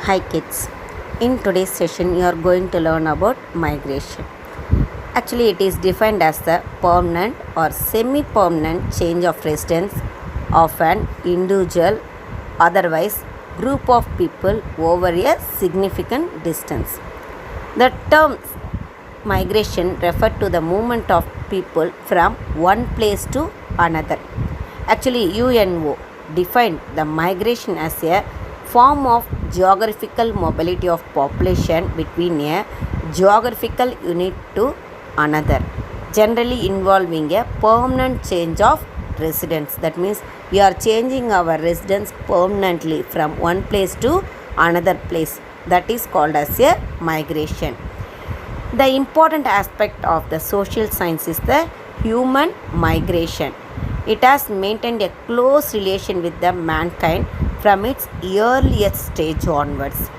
Hi kids, in today's session you are going to learn about migration. Actually it is defined as the permanent or semi-permanent change of residence of an individual, otherwise group of people over a significant distance. The term migration refer to the movement of people from one place to another. Actually UNO defined the migration as a form of geographical mobility of population between a geographical unit to another, generally involving a permanent change of residence. That means we are changing our residence permanently from one place to another place. That is called as a migration. The important aspect of the social science is the human migration. It has maintained a close relation with the mankind from its earliest stage onwards.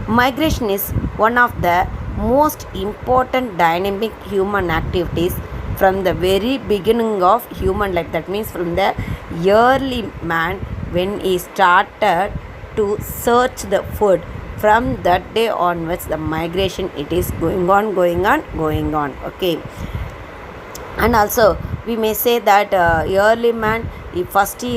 Migration is one of the most important dynamic human activities from the very beginning of human life. That means from the early man when he started to search the food. From that day onwards, the migration it is going on. Okay, and also we may say that early man he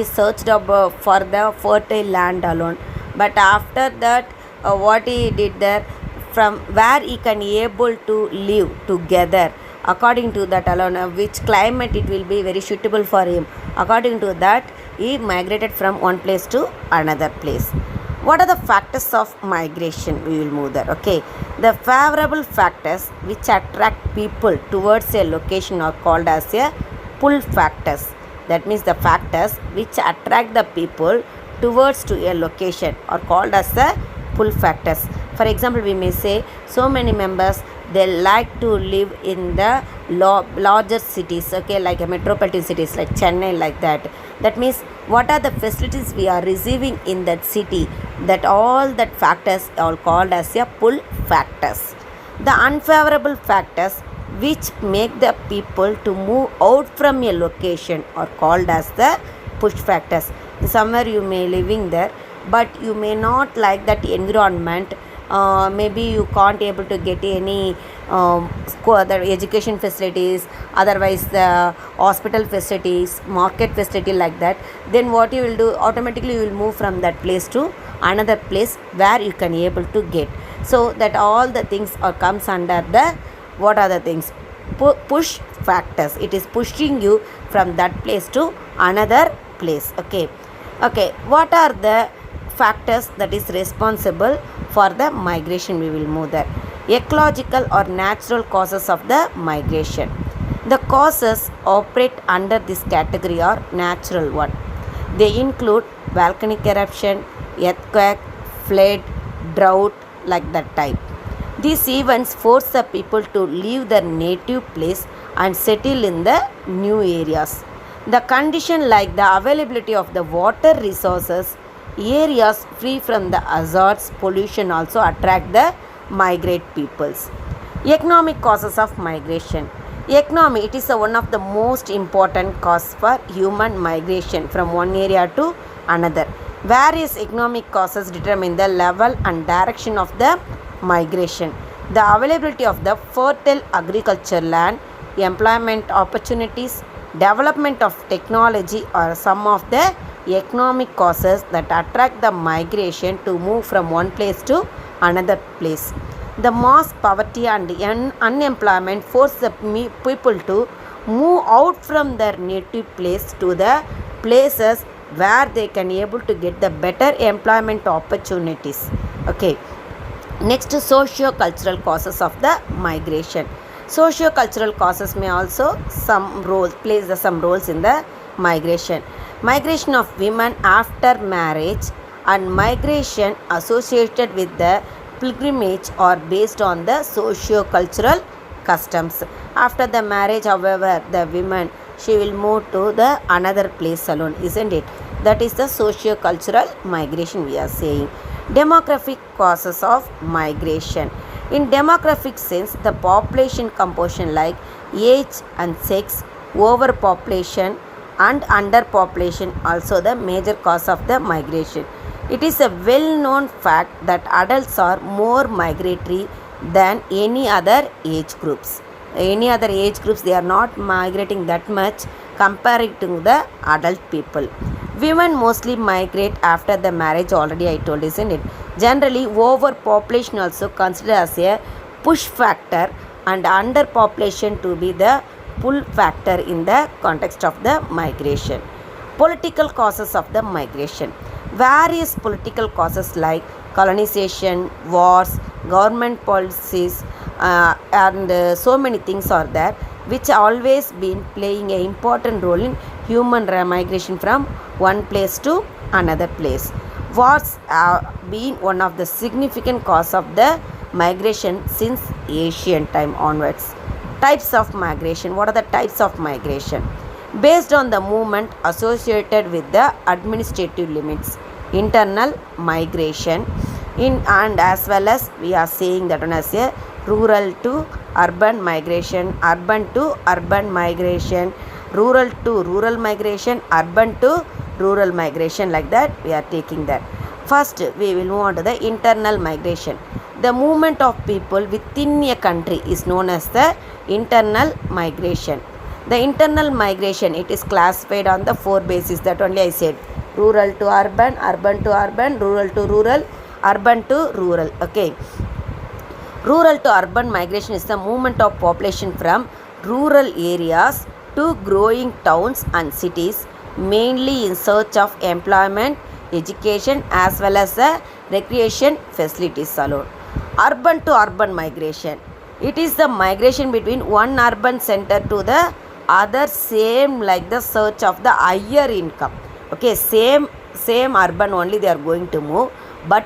searched for the fertile land alone, but after that what he did there, from where he can able to live together, according to that alone which climate it will be very suitable for him, according to that he migrated from one place to another place. What are the factors of migration? We will move there. Okay, the favorable factors which attract people towards a location are called as a pull factors. That means the factors which attract the people towards to a location are called as the pull factors. For example, we may say so many members they like to live in the larger cities, okay, like a metropolitan cities like Chennai, like that. That means what are the facilities we are receiving in that city, that all that factors are called as a pull factors. The unfavorable factors which make the people to move out from a location are called as the push factors. Somewhere you may living there, but you may not like that environment. Maybe you can't able to get any other education facilities, otherwise the hospital facilities, market facility, like that. Then what you will do, automatically you will move from that place to another place where you can able to get. So that all the things are comes under the, what are the things, push factors. It is pushing you from that place to another place. Okay, what are the factors that is responsible for the migration? We will move there. Ecological or natural causes of the migration. The causes operate under this category are natural one. They include volcanic eruption, earthquake, flood, drought, like that type. These events force the people to leave their native place and settle in the new areas. The condition like the availability of the water resources, areas free from the hazards, pollution also attract the migrate peoples. Economic causes of migration. Economy, it is one of the most important cause for human migration from one area to another. Various economic causes determine the level and direction of the migration. The availability of the fertile agriculture land, employment opportunities, development of technology are some of the economic causes that attract the migration to move from one place to another place. The mass poverty and unemployment force the people to move out from their native place to the places where they can able to get the better employment opportunities. Okay, next, socio-cultural causes of the migration. Socio-cultural causes may also play some roles in the migration. Migration of women after marriage and migration associated with the pilgrimage are based on the socio-cultural customs. After the marriage, however, the woman she will move to the another place alone, isn't it? That is the socio-cultural migration we are saying. Demographic causes of migration. In demographic sense, the population composition like age and sex, overpopulation and underpopulation also the major cause of the migration. It is a well known fact that adults are more migratory than any other age groups. Any other age groups, they are not migrating that much compared to the adult people. Women mostly migrate after the marriage, already I told, isn't it? Generally, overpopulation also considered as a push factor and underpopulation to be the pull factor in the context of the migration. Political causes of the migration. Various political causes like colonization, wars, government policies, and so many things are there which always been playing an important role in human migration from one place to another place. Wars have been one of the significant cause of the migration since ancient time onwards. Types of migration. What are the types of migration? Based on the movement associated with the administrative limits. Internal migration and as well as we are saying that one as a rural to urban migration, urban to urban migration, rural to rural migration, urban to rural migration, like that we are taking that. First we will move on to the internal migration. The movement of people within a country is known as the internal migration. The internal migration, it is classified on the four bases that only I said: rural to urban, urban to urban, rural to rural, urban to rural. Okay. Rural to urban migration is the movement of population from rural areas to growing towns and cities, mainly in search of employment, education, as well as recreation facilities alone. Urban to urban migration. It is the migration between one urban center to the other, same like the search of the higher income. Okay, same urban only they are going to move, but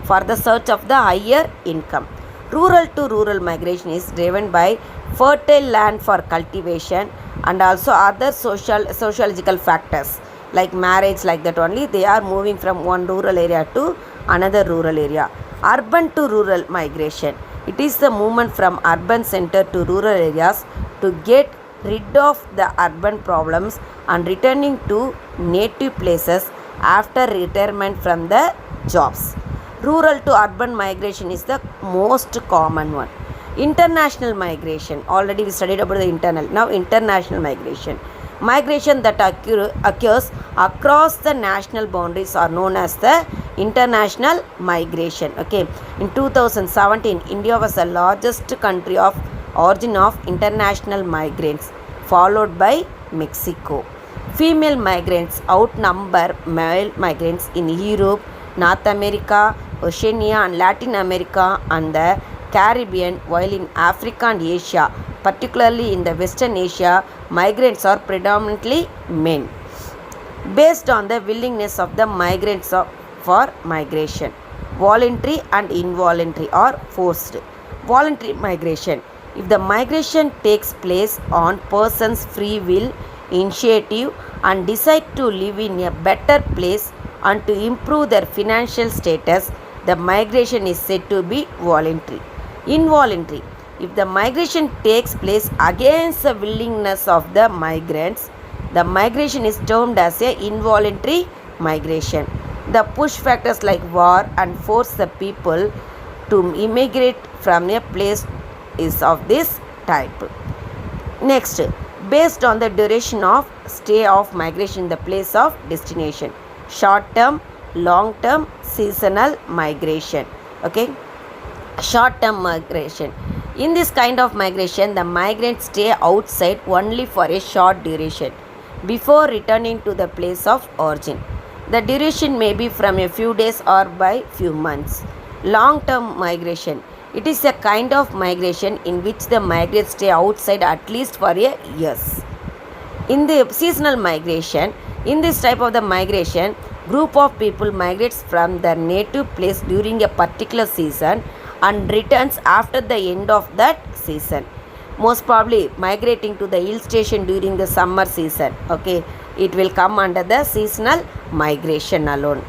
for the search of the higher income. Rural to rural migration is driven by fertile land for cultivation and also other sociological factors like marriage, like that only they are moving from one rural area to another rural area. Urban to rural migration. It is the movement from urban center to rural areas to get rid of the urban problems and returning to native places after retirement from the jobs. Rural to urban migration is the most common one. International migration. Already we studied about the internal. Now international migration. Migration that occurs across the national boundaries are known as the international migration. Okay. In 2017, India was the largest country of origin of international migrants, followed by Mexico. Female migrants outnumber male migrants in Europe, North America, Oceania and Latin America and the Caribbean, while in Africa and Asia, particularly in the Western Asia, migrants are predominantly men. Based on the willingness of the migrants for migration, voluntary and involuntary or forced. Voluntary migration. If the migration takes place on person's free will, initiative and decide to live in a better place and to improve their financial status, the migration is said to be voluntary. Involuntary. If the migration takes place against the willingness of the migrants, the migration is termed as a involuntary migration. The push factors like war and force the people to immigrate from a place is of this type. Next, based on the duration of stay of migration in the place of destination. Short term, long term, seasonal migration. Okay, short term migration. In this kind of migration, the migrants stay outside only for a short duration before returning to the place of origin. The duration may be from a few days or by few months. Long term migration. It is a kind of migration in which the migrants stay outside at least for a years. In the seasonal migration, in this type of the migration, group of people migrates from their native place during a particular season and returns after the end of that season. Most probably migrating to the hill station during the summer season. Okay, it will come under the seasonal migration alone.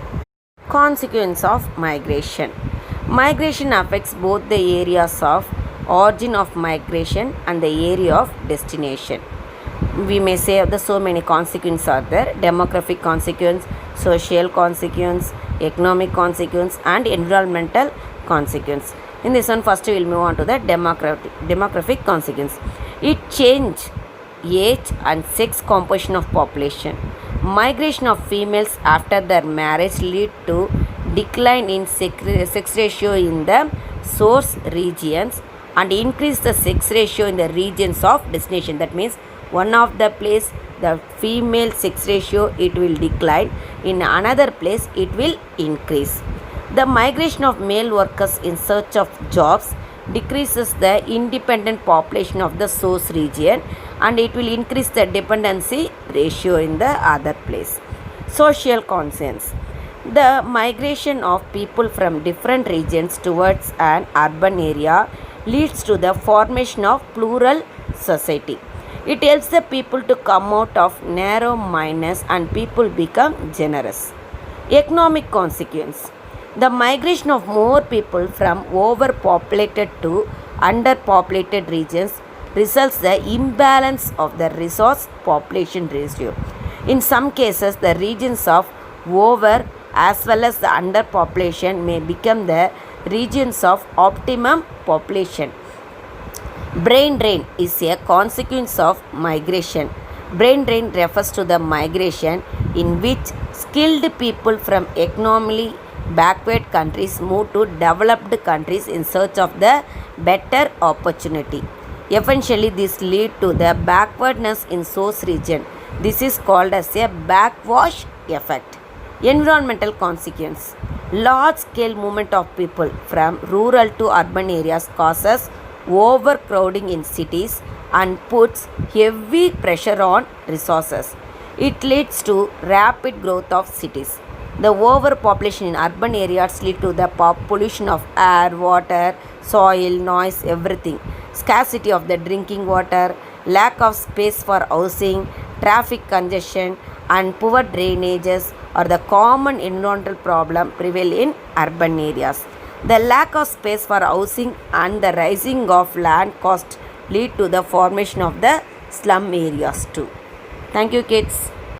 Consequence of migration. Migration affects both the areas of origin of migration and the area of destination. We may say the so many consequences are there: demographic consequence, social consequence, economic consequence and environmental consequence. In this one, first we will move on to the demographic consequence. It change age and sex composition of population. Migration of females after their marriage lead to decline in sex ratio in the source regions and increase the sex ratio in the regions of destination. That means one of the place the female sex ratio it will decline, in another place it will increase. The migration of male workers in search of jobs decreases the independent population of the source region and it will increase the dependency ratio in the other place. Social conscience. The migration of people from different regions towards an urban area leads to the formation of plural society. It helps the people to come out of narrow mindedness and people become generous. Economic consequence. The migration of more people from overpopulated to underpopulated regions results the imbalance of the resource population ratio. In some cases, the regions of over as well as the underpopulation may become the regions of optimum population. Brain drain is a consequence of migration. Brain drain refers to the migration in which skilled people from economically backward countries move to developed countries in search of the better opportunity. Eventually, this lead to the backwardness in source region. This is called as a backwash effect. Environmental consequence. Large scale movement of people from rural to urban areas causes overcrowding in cities and puts heavy pressure on resources. It leads to rapid growth of cities. The overpopulation in urban areas lead to the pollution of air, water, soil, noise, everything. Scarcity of the drinking water, lack of space for housing, traffic congestion, and poor drainages are the common environmental problem prevail in urban areas. The lack of space for housing and the rising of land cost lead to the formation of the slum areas too. Thank you, kids.